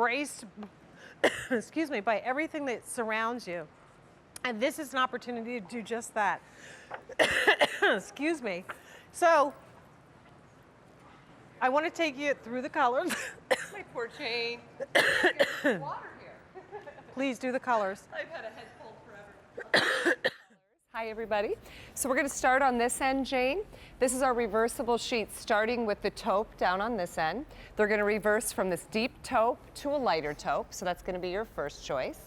embraced, excuse me, by everything that surrounds you. And this is an opportunity to do just that. Excuse me. So, I want to take you through the colors. My poor Jane. Water here. Please do the colors. I've had a head cold forever. Hi everybody. So we're going to start on this end, Jane. This is our reversible sheet, starting with the taupe down on this end. They're going to reverse from this deep taupe to a lighter taupe, so that's going to be your first choice.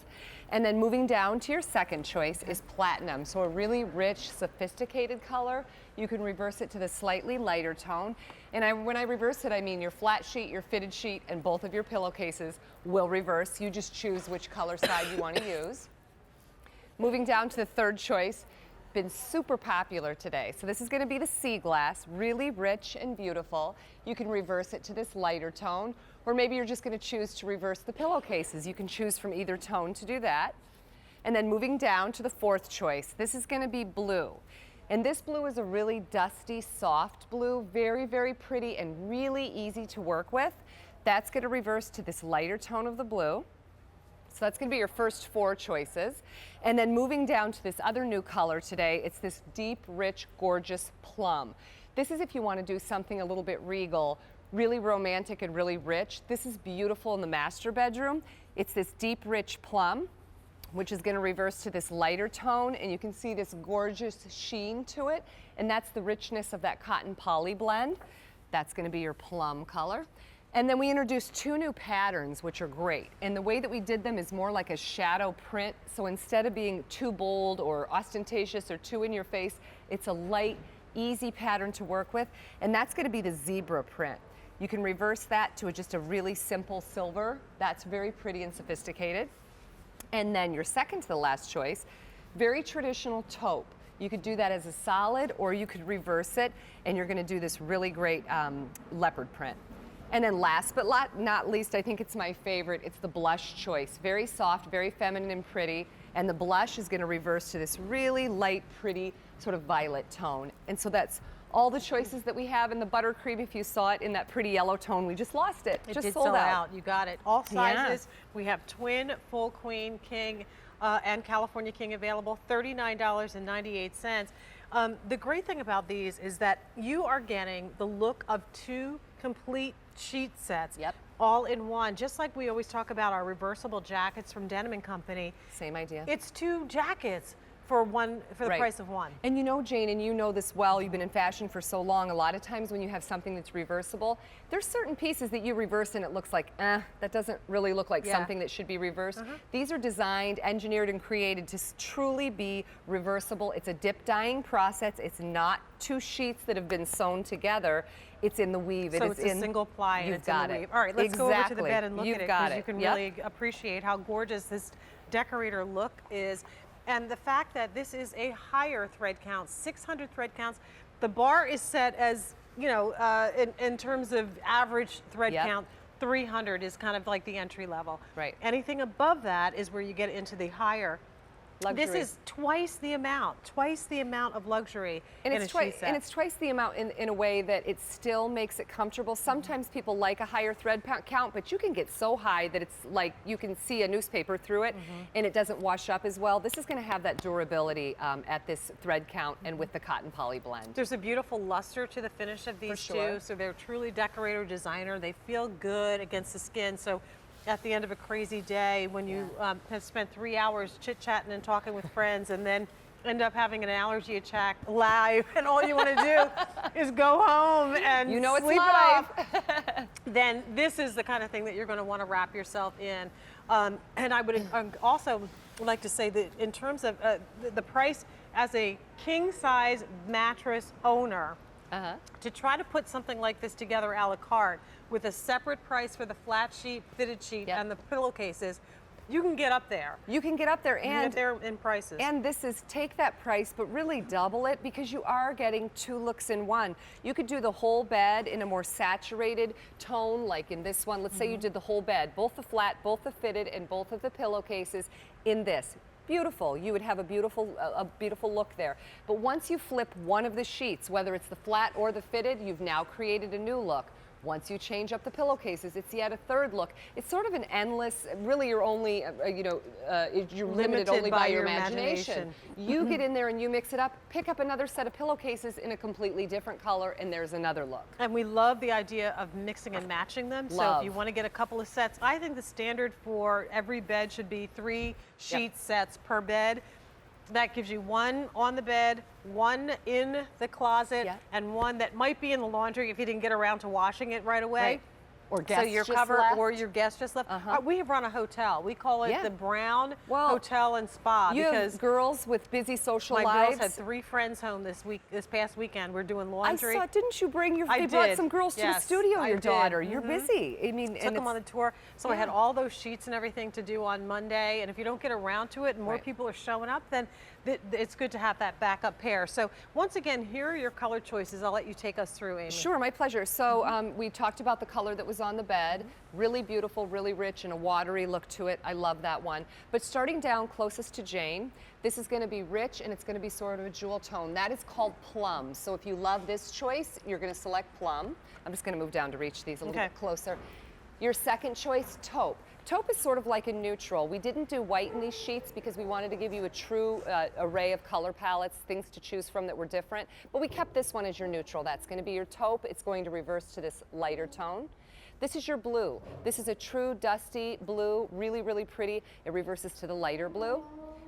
And then moving down to your second choice is platinum, so a really rich, sophisticated color. You can reverse it to the slightly lighter tone. And when I reverse it, I mean your flat sheet, your fitted sheet, and both of your pillowcases will reverse. You just choose which color side you want to use. Moving down to the third choice, been super popular today. So this is going to be the sea glass, really rich and beautiful. You can reverse it to this lighter tone, or maybe you're just going to choose to reverse the pillowcases. You can choose from either tone to do that. And then moving down to the fourth choice, this is going to be blue. And this blue is a really dusty, soft blue, very, very pretty and really easy to work with. That's going to reverse to this lighter tone of the blue. So that's going to be your first four choices. And then moving down to this other new color today, it's this deep, rich, gorgeous plum. This is if you want to do something a little bit regal, really romantic and really rich. This is beautiful in the master bedroom. It's this deep, rich plum, which is going to reverse to this lighter tone, and you can see this gorgeous sheen to it, and that's the richness of that cotton poly blend. That's going to be your plum color. And then we introduced two new patterns, which are great. And the way that we did them is more like a shadow print. So instead of being too bold or ostentatious or too in your face, it's a light, easy pattern to work with. And that's going to be the zebra print. You can reverse that to just a really simple silver. That's very pretty and sophisticated. And then your second to the last choice, very traditional taupe. You could do that as a solid, or you could reverse it, and you're going to do this really great leopard print. And then last but not least, I think it's my favorite, it's the blush choice. Very soft, very feminine and pretty, and the blush is going to reverse to this really light, pretty, sort of violet tone. And so that's all the choices that we have in the buttercream. If you saw it in that pretty yellow tone, we just lost it. It just did sold sell out. You got it. All sizes. Yeah. We have twin, full queen, king, and California king available, $39.98. The great thing about these is that you are getting the look of two complete sheet sets. Yep. All in one, just like we always talk about our reversible jackets from Denim & Company. Same idea. It's two jackets for the Right. price of one. And you know, Jane, and you know this well, you've been in fashion for so long, a lot of times when you have something that's reversible, there's certain pieces that you reverse and it looks like, that doesn't really look like something that should be reversed. These are designed, engineered, and created to truly be reversible. It's a dip dyeing process. It's not two sheets that have been sewn together. It's in the weave. So it's a single ply and it's in the weave. All right, let's go over to the bed and look at it, because you can really appreciate how gorgeous this decorator look is. And the fact that this is a higher thread count, 600 thread counts. The bar is set as, you know, in terms of average thread count, 300 is kind of like the entry level. Right. Anything above that is where you get into the higher. Luxury. This is twice the amount of luxury and in it's a sheet set. And it's twice the amount in a way that it still makes it comfortable. Sometimes people like a higher thread count, but you can get so high that it's like you can see a newspaper through it and it doesn't wash up as well. This is going to have that durability at this thread count and with the cotton poly blend. There's a beautiful luster to the finish of these too, so they're truly decorator designer. They feel good against the skin. So at the end of a crazy day, when you have spent 3 hours chit-chatting and talking with friends and then end up having an allergy attack live, and all you want to do is go home and sleep it off, then this is the kind of thing that you're going to want to wrap yourself in. And I would also like to say that in terms of the price, as a king-size mattress owner, to try to put something like this together a la carte with a separate price for the flat sheet, fitted sheet, and the pillowcases, you can get up there. You can get up there in prices. And this is take that price, but really double it, because you are getting two looks in one. You could do the whole bed in a more saturated tone, like in this one. Let's say you did the whole bed, both the flat, both the fitted, and both of the pillowcases in this. Beautiful. You would have a beautiful look there. But once you flip one of the sheets, whether it's the flat or the fitted, you've now created a new look. Once you change up the pillowcases, it's yet a third look. It's sort of an endless, really you're only, you're limited only by your imagination. You get in there and you mix it up, pick up another set of pillowcases in a completely different color, and there's another look. And we love the idea of mixing and matching them. So if you want to get a couple of sets, I think the standard for every bed should be 3 sheet sets per bed. That gives you one on the bed, one in the closet, and one that might be in the laundry if you didn't get around to washing it right away. Right. Or guest so your just cover left. or your guest just left. We have run a hotel. We call it the Brown Hotel and Spa you because have girls with busy social my lives. girls had 3 friends home this past weekend. We're doing laundry. I saw. Didn't you bring your? They brought some girls to the studio. Your daughter. You're busy. I mean, took them on the tour. So I had all those sheets and everything to do on Monday. And if you don't get around to it, and more people are showing up, then it's good to have that backup pair. So once again, here are your color choices. I'll let you take us through, Amy. Sure, my pleasure. So we talked about the color that was on the bed. Really beautiful, really rich, and a watery look to it. I love that one. But starting down closest to Jane, this is going to be rich and it's going to be sort of a jewel tone. That is called plum. So if you love this choice, you're going to select plum. I'm just going to move down to reach these a little bit closer. Your second choice, taupe. Taupe is sort of like a neutral. We didn't do white in these sheets because we wanted to give you a true array of color palettes, things to choose from that were different. But we kept this one as your neutral. That's going to be your taupe. It's going to reverse to this lighter tone. This is your blue. This is a true dusty blue, really, really pretty. It reverses to the lighter blue.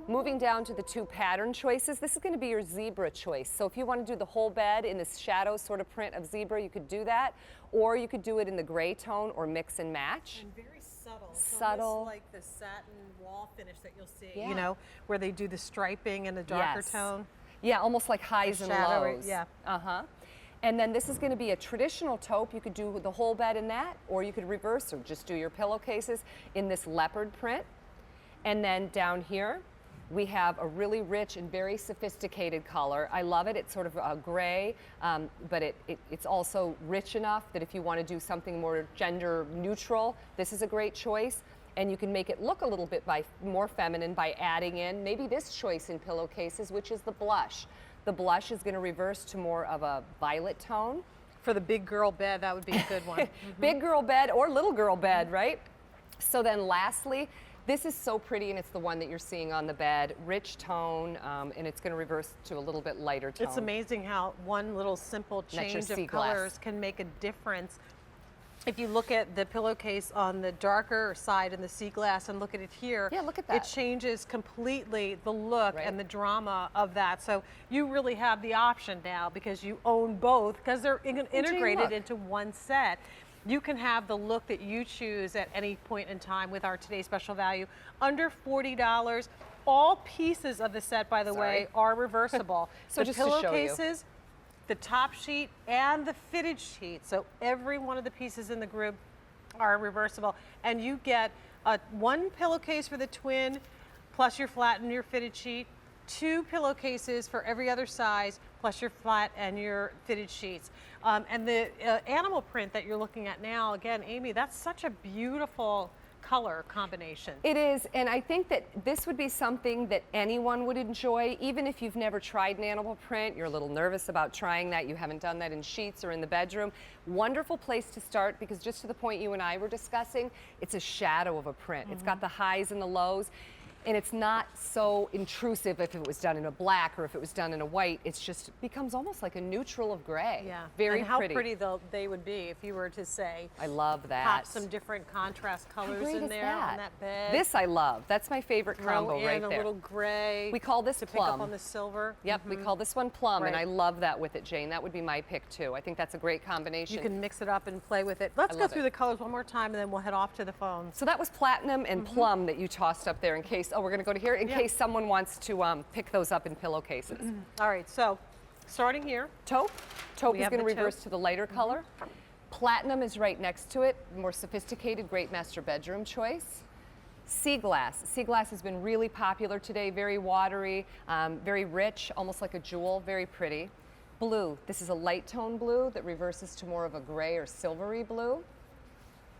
Moving down to the 2 pattern choices, this is going to be your zebra choice. So if you want to do the whole bed in this shadow sort of print of zebra, you could do that. Or you could do it in the gray tone or mix and match. And very subtle. Subtle. Almost like the satin wall finish that you'll see, you know, where they do the striping in a darker tone. Yeah, almost like highs and lows. Yeah. And then this is going to be a traditional taupe. You could do the whole bed in that, or you could reverse or just do your pillowcases in this leopard print. And then down here, we have a really rich and very sophisticated color. I love it. It's sort of a gray, but it's also rich enough that if you want to do something more gender neutral, this is a great choice. And you can make it look a little bit more feminine by adding in maybe this choice in pillowcases, which is the blush. The blush is going to reverse to more of a violet tone. For the big girl bed, that would be a good one. Big girl bed or little girl bed, right? So then lastly, this is so pretty, and it's the one that you're seeing on the bed. Rich tone, and it's going to reverse to a little bit lighter tone. It's amazing how one little simple change of colors can make a difference. If you look at the pillowcase on the darker side in the sea glass and look at it here, look at that. It changes completely the look and the drama of that. So you really have the option now because you own both because they're integrated into one set. You can have the look that you choose at any point in time with our today's special value, under $40. All pieces of the set, by the way, are reversible. So the just to show you. pillowcases, the top sheet, and the fitted sheet. So every one of the pieces in the group are reversible. And you get one pillowcase for the twin, plus your flat and your fitted sheet, 2 pillowcases for every other size, plus your flat and your fitted sheets. And the animal print that you're looking at now, again, Amy, that's such a beautiful color combination. It is, and I think that this would be something that anyone would enjoy, even if you've never tried an animal print, you're a little nervous about trying that, you haven't done that in sheets or in the bedroom. Wonderful place to start because just to the point you and I were discussing, it's a shadow of a print. It's got the highs and the lows. And it's not so intrusive if it was done in a black or if it was done in a white. It's just becomes almost like a neutral of gray. Yeah, very and how pretty. they would be if you were to say. I love that. Pop some different contrast colors in there on that bed. This I love. That's my favorite combo right there. A little gray. We call this to plum. pick up on the silver. Yep, we call this one plum, and I love that with it, Jane. That would be my pick too. I think that's a great combination. You can mix it up and play with it. Let's go through the colors one more time, and then we'll head off to the phones. So that was platinum and plum that you tossed up there in case. Oh, we're going to go to here in case someone wants to pick those up in pillowcases. All right, so starting here. Taupe. Taupe is going to reverse to the lighter color. Platinum is right next to it, more sophisticated, great master bedroom choice. Sea glass. Sea glass has been really popular today, very watery, very rich, almost like a jewel, very pretty. Blue. This is a light tone blue that reverses to more of a gray or silvery blue.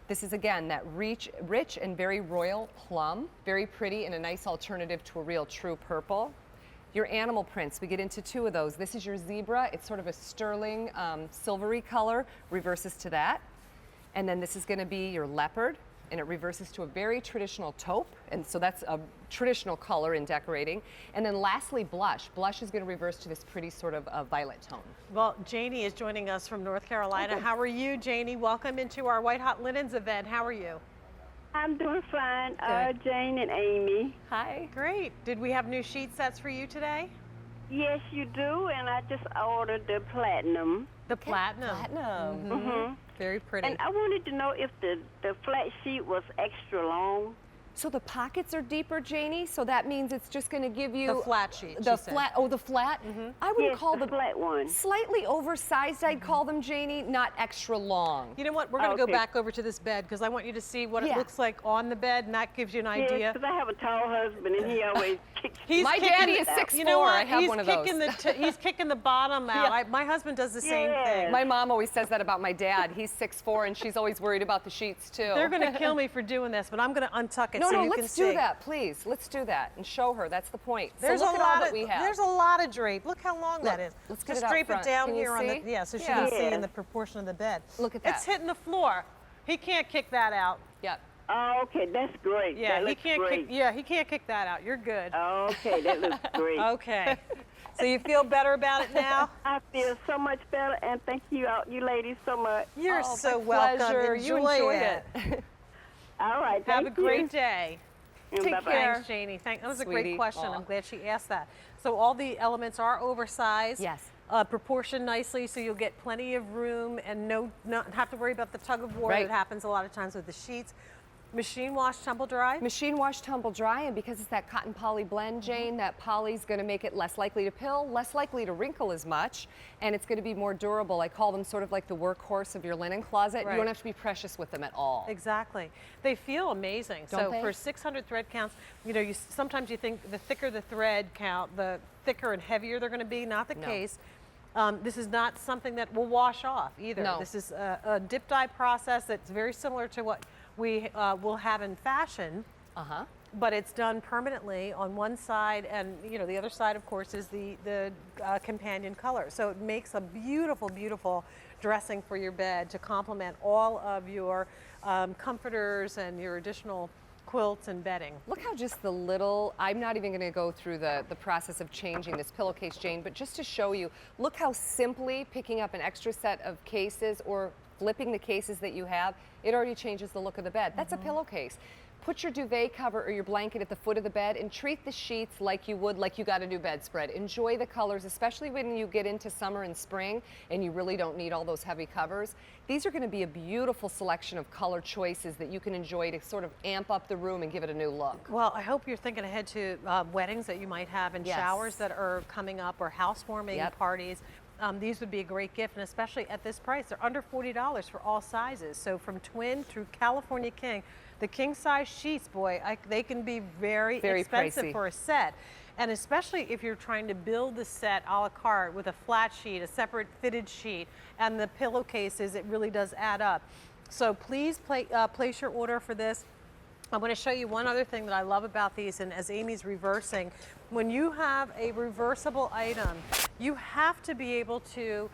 This is, again, that rich and very royal plum, very pretty and a nice alternative to a real true purple. Your animal prints, we get into 2 of those. This is your zebra. It's sort of a sterling silvery color, reverses to that. And then this is going to be your leopard, and it reverses to a very traditional taupe, and so that's a traditional color in decorating. And then lastly, blush. Blush is going to reverse to this pretty sort of violet tone. Well, Janie is joining us from North Carolina. How are you, Janie? Welcome into our White Hot Linens event. How are you? I'm doing fine, Good. Jane and Amy. Hi. Great. Did we have new sheet sets for you today? Yes, you do, and I just ordered the platinum. The platinum. Platinum. Mm-hmm. Very pretty. And I wanted to know if the flat sheet was extra long. So the pockets are deeper, Janie, so that means it's just going to give you The flat sheet, The she said. flat, oh, the flat? I would Yes, call the flat one. slightly oversized, I'd call them, Janie, not extra long. You know what? We're going to go Okay. back over to this bed because I want you to see what it Yeah. looks like on the bed, and that gives you an idea. Yes, because I have a tall husband, and he always kicks. He's My kicking daddy the- is 6'4". You know what? I have he's one of kicking those. he's kicking the bottom out. Yeah. My husband does the same Yes. thing. My mom always says that about my dad. He's 6'4", and she's always worried about the sheets, too. They're going to kill me for doing this, but I'm going to untuck it No, so no, you can let's see. do that, please. Let's do that and show her. That's the point. There's so look a at all lot that of we have. there's a lot of drape. Look how long that Look, is. let's get Just it out drape front. it down Can you here on see? the so she Yeah. can see Yeah. in the proportion of the bed. Look at It's that. hitting the floor. He can't kick that out. Yep. Oh, okay, that's great. Yeah, that he looks can't great. kick. Yeah, he can't kick that out. You're good. Okay, that looks great. Okay. So you feel better about it now? I feel so much better, and thank you, you ladies, so much. You're Oh, so my welcome. pleasure. You enjoyed it. All right, Have thank a great you. day. And Take bye-bye. care. Thanks, Janie. That was a Sweetie. great question. Aw. I'm glad she asked that. So all the elements are oversized. Yes. Proportioned nicely, so you'll get plenty of room and not have to worry about the tug of war Right. that happens a lot of times with the sheets. Machine wash, tumble dry. Machine wash, tumble dry, and because it's that cotton poly blend, Jane, that poly's going to make it less likely to pill, less likely to wrinkle as much, and it's going to be more durable. I call them sort of like the workhorse of your linen closet. Right. You don't have to be precious with them at all. Exactly. They feel amazing. Don't so they? for 600 thread counts, you know, sometimes you think the thicker the thread count, the thicker and heavier they're going to be. Not the No. case. This is not something that will wash off either. No. This is a dip dye process that's very similar to what we will have in fashion. Uh-huh. But it's done permanently on one side, and you know the other side, of course, is the companion color. So it makes a beautiful, beautiful dressing for your bed to complement all of your comforters and your additional quilts and bedding. Look how just the little, I'm not even going to go through the process of changing this pillowcase, Jane, but just to show you, look how simply picking up an extra set of cases or flipping the cases that you have, it already changes the look of the bed. That's a pillowcase. Put your duvet cover or your blanket at the foot of the bed and treat the sheets like you would like you got a new bedspread. Enjoy the colors, especially when you get into summer and spring and you really don't need all those heavy covers. These are going to be a beautiful selection of color choices that you can enjoy to sort of amp up the room and give it a new look. Well, I hope you're thinking ahead to weddings that you might have and Yes. showers that are coming up or housewarming Yep. parties. These would be a great gift, and especially at this price, they're under $40 for all sizes. So from twin through California King, the king size sheets, boy, they can be very expensive pricey. for a set. And especially if you're trying to build the set a la carte with a flat sheet, a separate fitted sheet, and the pillowcases, it really does add up. So please place your order for this. I'm going to show you one other thing that I love about these, and as Amy's reversing, when you have a reversible item, you have to be able to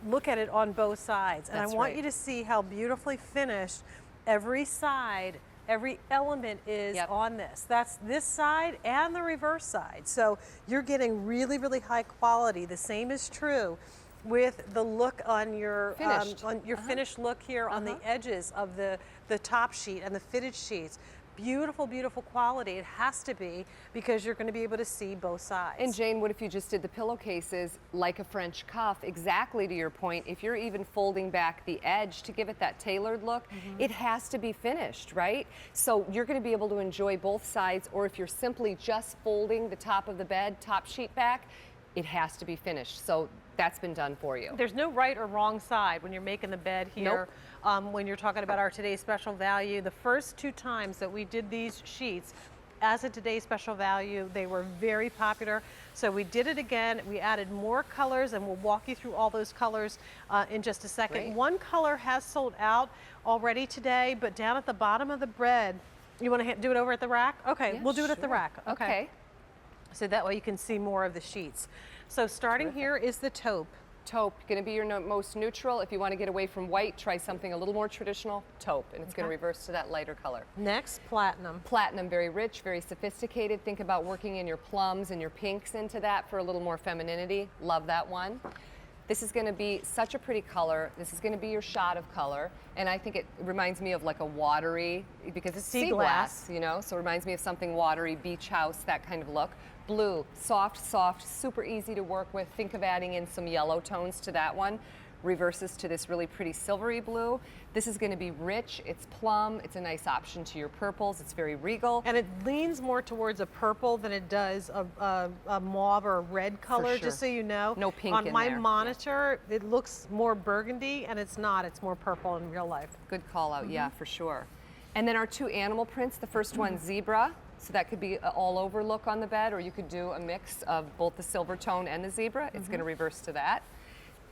look at it on both sides. And That's I want right. you to see how beautifully finished every side, every element is Yep. on this. That's this side and the reverse side. So you're getting really, really high quality. The same is true with the look on your Finished. finished look here on the edges of the top sheet and the fitted sheets. Beautiful, beautiful quality. It has to be because you're going to be able to see both sides. And Jane, what if you just did the pillowcases like a French cuff, exactly to your point, if you're even folding back the edge to give it that tailored look, it has to be finished, right? So you're going to be able to enjoy both sides, or if you're simply just folding the top of the bed, top sheet back, it has to be finished. So that's been done for you. There's no right or wrong side when you're making the bed here. When you're talking about our today's special value, the first 2 times that we did these sheets as a today's special value, they were very popular. So we did it again. We added more colors, and we'll walk you through all those colors in just a second. Great. One color has sold out already today, but down at the bottom of the bread, you want to do it over at the rack? Okay, Yeah, we'll do it at the sure. rack. Okay. So that way you can see more of the sheets. So starting here is the taupe. Taupe, going to be your most neutral. If you want to get away from white, try something a little more traditional, taupe, and it's going to reverse to that lighter color. Next, platinum. Platinum, very rich, very sophisticated. Think about working in your plums and your pinks into that for a little more femininity. Love that one. This is going to be such a pretty color. This is going to be your shot of color. And I think it reminds me of like a watery, because it's sea glass, you know, so it reminds me of something watery, beach house, that kind of look. Blue, soft, soft, super easy to work with. Think of adding in some yellow tones to that one. Reverses to this really pretty silvery blue. This is going to be rich, it's plum, it's a nice option to your purples, it's very regal. And it leans more towards a purple than it does a mauve or a red color, sure. just so you know. No pink on in my there. monitor, it looks more burgundy, and it's not, it's more purple in real life. Good call out, yeah, for sure. And then our two animal prints, the first one, zebra. So that could be an all over look on the bed, or you could do a mix of both the silver tone and the zebra. It's going to reverse to that.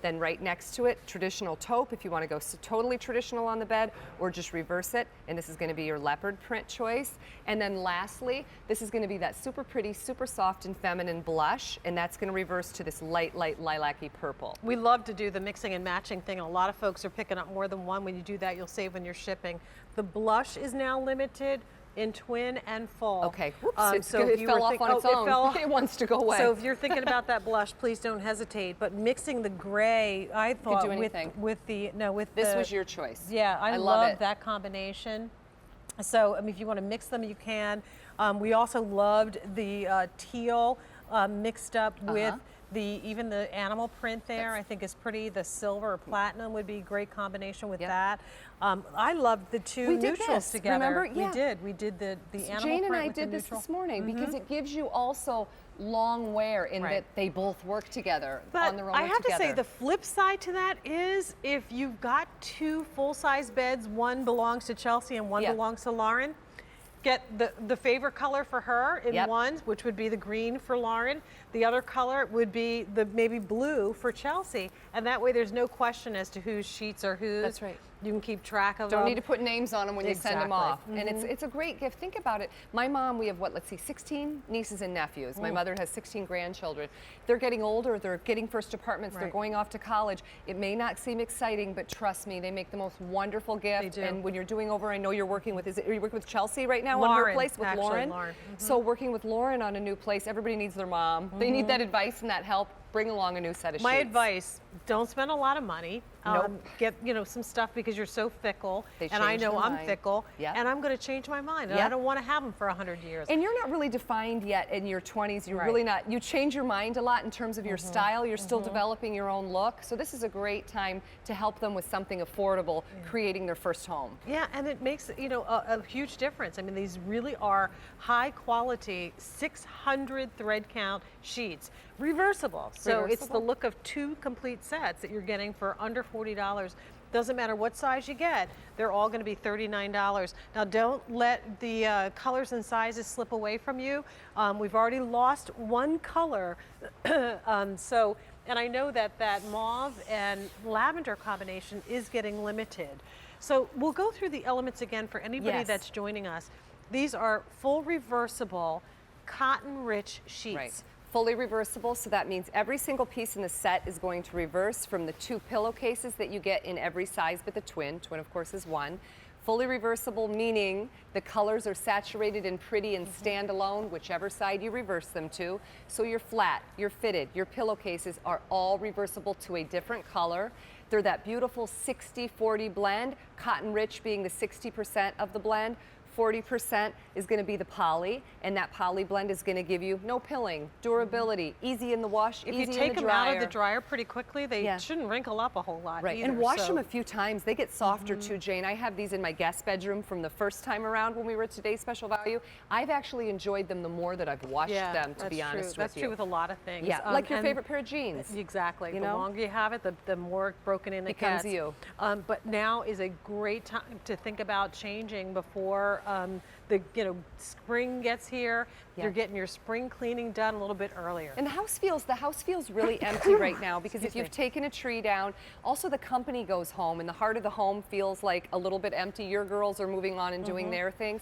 Then right next to it, traditional taupe, if you want to go totally traditional on the bed, or just reverse it. And this is going to be your leopard print choice. And then lastly, this is going to be that super pretty, super soft and feminine blush, and that's going to reverse to this light, light lilac-y purple. We love to do the mixing and matching thing, and a lot of folks are picking up more than one. When you do that, you'll save when you're shipping. The blush is now limited in twin and full. Okay, whoops, if you fell were off on its own. It wants to go away. So if you're thinking about that blush, please don't hesitate. But mixing the gray, I thought do anything. This was your choice. Yeah, I love love it. that combination. So I mean, if you want to mix them, you can. We also loved the teal mixed up with even the animal print there. I think is pretty. The silver or platinum would be a great combination with that. I loved the two neutrals together. Remember? Yeah. We did the animal Jane print and I with did the this neutral. this morning because it gives you also long wear in that they both work together on their own. I have together. to say the flip side to that is if you've got two full-size beds, one belongs to Chelsea and one belongs to Lauren, get the favorite color for her in one, which would be the green for Lauren. The other color would be the maybe blue for Chelsea, and that way there's no question as to whose sheets are whose. That's right. You can keep track of them. Don't need to put names on them when you send them off. Exactly. And it's a great gift. Think about it. My mom, we have 16 nieces and nephews. My mother has 16 grandchildren. They're getting older, they're getting first apartments, they're going off to college. It may not seem exciting, but trust me, they make the most wonderful gift. They do. And when you're doing over, I know you're working with, are you working with Chelsea right now Lauren, on her place with actually, Lauren? Lauren. So working with Lauren on a new place, everybody needs their mom. They need that advice and that help. Bring along a new set of sheets. My advice, don't spend a lot of money. Nope. Get some stuff because you're so fickle. They and I change know their I'm mind. fickle. Yep. And I'm going to change my mind. And Yep. I don't want to have them for 100 years. And you're not really defined yet in your 20s. You're really not. You change your mind a lot in terms of your style. You're still developing your own look. So this is a great time to help them with something affordable, creating their first home. Yeah, and it makes a huge difference. I mean, these really are high quality 600 thread count sheets. Reversible. So it's the look of two complete sets that you're getting for under $40. Doesn't matter what size you get, they're all going to be $39. Now don't let the colors and sizes slip away from you. We've already lost one color. And I know that mauve and lavender combination is getting limited. So we'll go through the elements again for anybody that's joining us. These are full reversible, cotton-rich sheets. Right. Fully reversible, so that means every single piece in the set is going to reverse from the two pillowcases that you get in every size but the twin. Twin, of course, is one. Fully reversible, meaning the colors are saturated and pretty and stand alone, whichever side you reverse them to. So your flat, your fitted, your pillowcases are all reversible to a different color. They're that beautiful 60-40 blend, cotton rich being the 60% of the blend. 40% is going to be the poly, and that poly blend is going to give you no pilling, durability, easy in the wash, If easy in the you take them dryer. out of the dryer pretty quickly, they shouldn't wrinkle up a whole lot Right, either. and wash them a few times. They get softer too, Jane. I have these in my guest bedroom from the first time around when we were at Today's Special Value. I've actually enjoyed them the more that I've washed them, to be honest with you. That's true with a lot of things. Yeah, like your favorite pair of jeans. Exactly. You the know? longer you have it, the more broken in it Becomes gets. you. But now is a great time to think about changing before the spring gets here. You're getting your spring cleaning done a little bit earlier. And the house feels really empty right now because if you've taken a tree down, also the company goes home and the heart of the home feels like a little bit empty. Your girls are moving on and doing their things.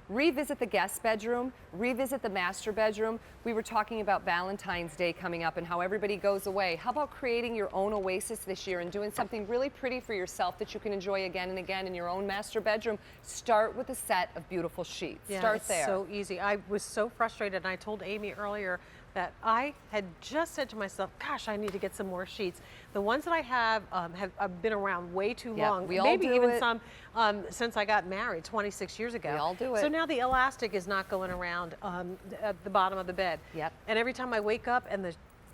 revisit the guest bedroom, revisit the master bedroom. We were talking about Valentine's Day coming up and how everybody goes away. How about creating your own oasis this year and doing something really pretty for yourself that you can enjoy again and again in your own master bedroom? Start with a set of beautiful sheets. Yeah, Start it's there. so easy. I was so frustrated, and I told Amy earlier that I had just said to myself, gosh, I need to get some more sheets. The ones that I have been aroround way too Yeah, long. we all Maybe do even it. some since I got married 26 years ago. We all do So it. now the elastic is not going around at the bottom of the bed. Yep. And every time I wake up and the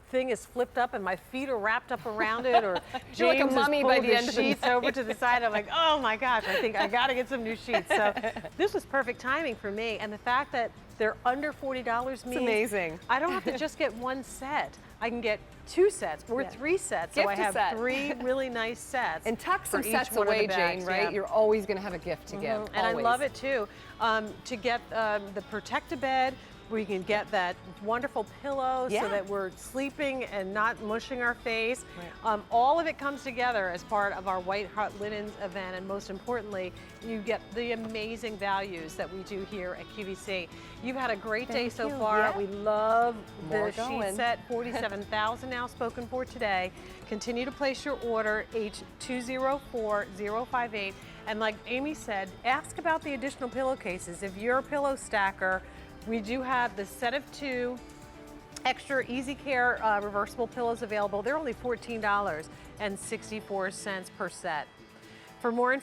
thing is flipped up and my feet are wrapped up around it, or You're like a James has mummy by pulled the end of the sheets over to the side. I'm like, oh my gosh, I think I got to get some new sheets. So this was perfect timing for me, and the fact that they're under $40 means amazing. I don't have to just get one set. I can get 2 sets or 3 sets. So I have Gift-a-set. 3 really nice sets. And tuck some for each sets one of the away, bags. Jane, right? Yeah. You're always going to have a gift to give. And I always. love it too. To get the Protect-A-Bed, where you can get that wonderful pillow Yeah. so that we're sleeping and not mushing our face. Right. All of it comes together as part of our White Hot Linens event, and most importantly, you get the amazing values that we do here at QVC. You've had a great day Thank so you. far. Yeah. We love More the sheet going. set, 47,000 now spoken for today. Continue to place your order, H204058. And like Amy said, ask about the additional pillowcases. If you're a pillow stacker, we do have the set of 2 extra Easy Care reversible pillows available. They're only $14.64 per set. For more information,